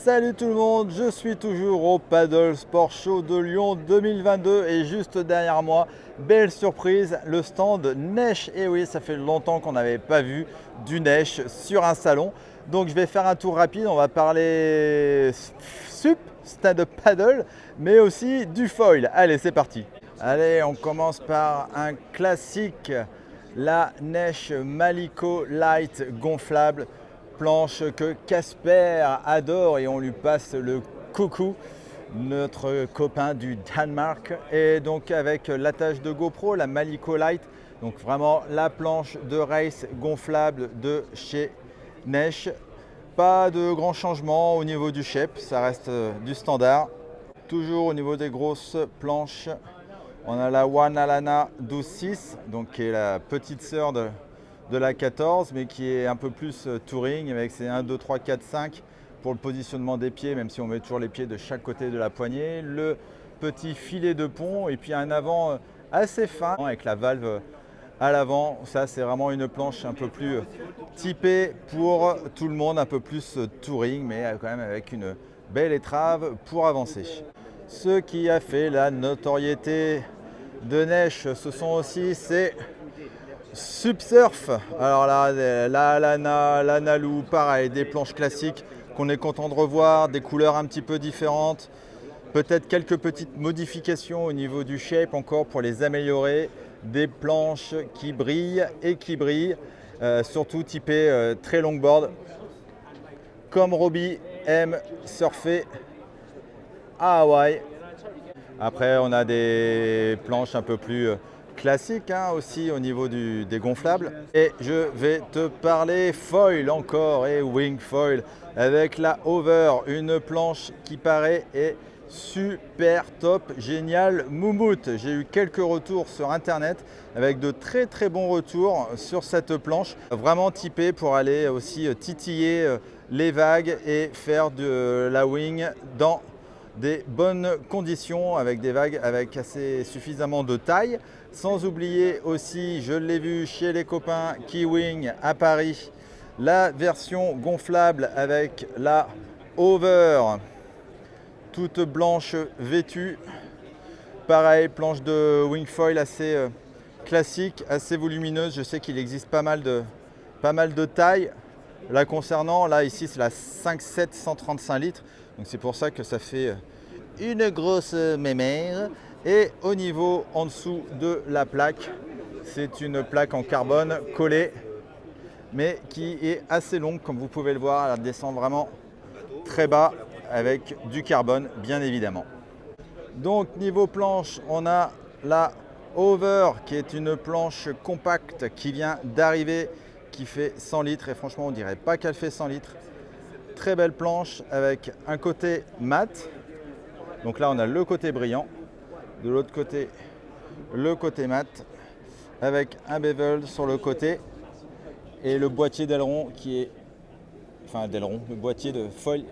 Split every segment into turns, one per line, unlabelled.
Salut tout le monde, je suis toujours au Paddle Sport Show de Lyon 2022 et juste derrière moi, belle surprise, le stand Neige. Et oui, ça fait longtemps qu'on n'avait pas vu du Neige sur un salon. Donc je vais faire un tour rapide, on va parler SUP, stand-up paddle, mais aussi du foil. Allez, c'est parti. Allez, on commence par un classique, la Neige Maliko Light gonflable. Planche que Casper adore et on lui passe le coucou, notre copain du Danemark. Et donc avec l'attache de GoPro, la Maliko Light, donc vraiment la planche de race gonflable de chez Neige. Pas de grands changements au niveau du shape, ça reste du standard. Toujours au niveau des grosses planches, on a la One Alana 12.6, donc qui est la petite sœur de la 14, mais qui est un peu plus touring avec ses 1, 2, 3, 4, 5 pour le positionnement des pieds, même si on met toujours les pieds de chaque côté de la poignée. Le petit filet de pont et puis un avant assez fin avec la valve à l'avant. Ça, c'est vraiment une planche un peu plus typée pour tout le monde, un peu plus touring, mais quand même avec une belle étrave pour avancer. Ce qui a fait la notoriété de Neige, ce sont aussi ces Subsurf. Alors là, la Alana, la Nalu, pareil, des planches classiques qu'on est content de revoir, des couleurs un petit peu différentes, peut-être quelques petites modifications au niveau du shape encore pour les améliorer, des planches qui brillent et qui brillent, surtout typées très longboard, comme Robbie aime surfer à Hawaï. Après, on a des planches un peu plus classique aussi au niveau des gonflables. Et je vais te parler foil encore et wing foil avec la Over, une planche qui paraît est super top, génial, moumoute. J'ai eu quelques retours sur internet avec de très très bons retours sur cette planche, vraiment typée pour aller aussi titiller les vagues et faire de la wing dans des bonnes conditions avec des vagues avec assez suffisamment de taille. Sans oublier aussi, je l'ai vu chez les copains Keywing à Paris, la version gonflable avec la Over, toute blanche vêtue. Pareil, planche de wingfoil assez classique, assez volumineuse. Je sais qu'il existe pas mal de tailles. La concernant, là ici c'est la 5.7 135 litres. Donc c'est pour ça que ça fait une grosse mémère. Et au niveau en dessous de la plaque, c'est une plaque en carbone collée, mais qui est assez longue, comme vous pouvez le voir. Elle descend vraiment très bas avec du carbone, bien évidemment. Donc niveau planche, on a la Over, qui est une planche compacte qui vient d'arriver, qui fait 100 litres. Et franchement, on dirait pas qu'elle fait 100 litres. Très belle planche avec un côté mat. Donc là, on a le côté brillant. De l'autre côté, le côté mat avec un bevel sur le côté et le boîtier d'aileron le boîtier de foil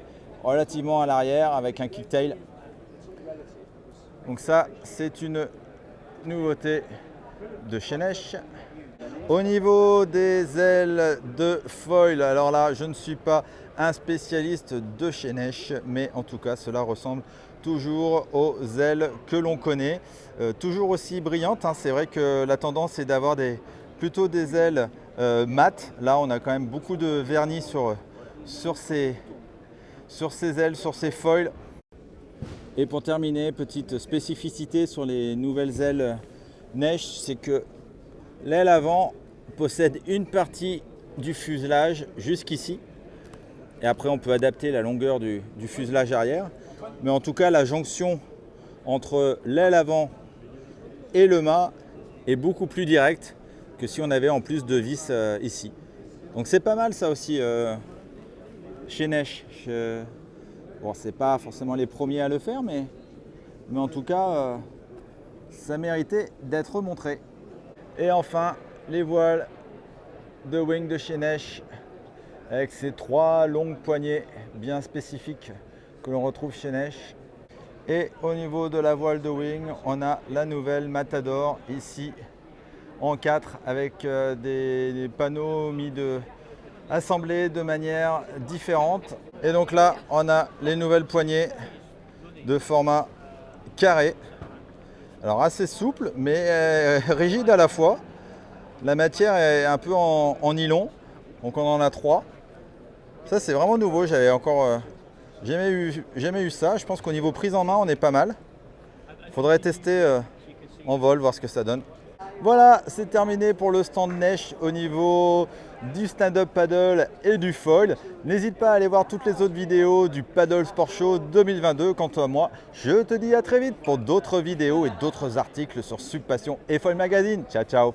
relativement à l'arrière avec un kicktail. Donc ça, c'est une nouveauté de chez Neige. Au niveau des ailes de foil, alors là, je ne suis pas un spécialiste de chez Neige, mais en tout cas, cela ressemble toujours aux ailes que l'on connaît, toujours aussi brillantes. C'est vrai que la tendance est d'avoir plutôt des ailes mates. Là, on a quand même beaucoup de vernis sur ces ailes, sur ces foils. Et pour terminer, petite spécificité sur les nouvelles ailes Neige, c'est que l'aile avant possède une partie du fuselage jusqu'ici. Et après, on peut adapter la longueur du fuselage arrière. Mais en tout cas, la jonction entre l'aile avant et le mât est beaucoup plus directe que si on avait en plus de vis ici. Donc c'est pas mal ça aussi chez Neige. Bon, c'est pas forcément les premiers à le faire, mais en tout cas, ça méritait d'être montré. Et enfin, les voiles de wing de chez Neige avec ces 3 longues poignées bien spécifiques que l'on retrouve chez Neige. Et au niveau de la voile de wing, on a la nouvelle Matador ici en 4 avec des panneaux assemblés de manière différente. Et donc là, on a les nouvelles poignées de format carré. Alors assez souple, mais rigide à la fois. La matière est un peu en nylon, donc on en a 3. Ça c'est vraiment nouveau, j'avais encore jamais eu ça. Je pense qu'au niveau prise en main, on est pas mal. Faudrait tester en vol, voir ce que ça donne. Voilà, c'est terminé pour le stand Neige au niveau du stand-up paddle et du foil. N'hésite pas à aller voir toutes les autres vidéos du Paddle Sport Show 2022. Quant à moi, je te dis à très vite pour d'autres vidéos et d'autres articles sur Sub Passion et Foil Magazine. Ciao, ciao!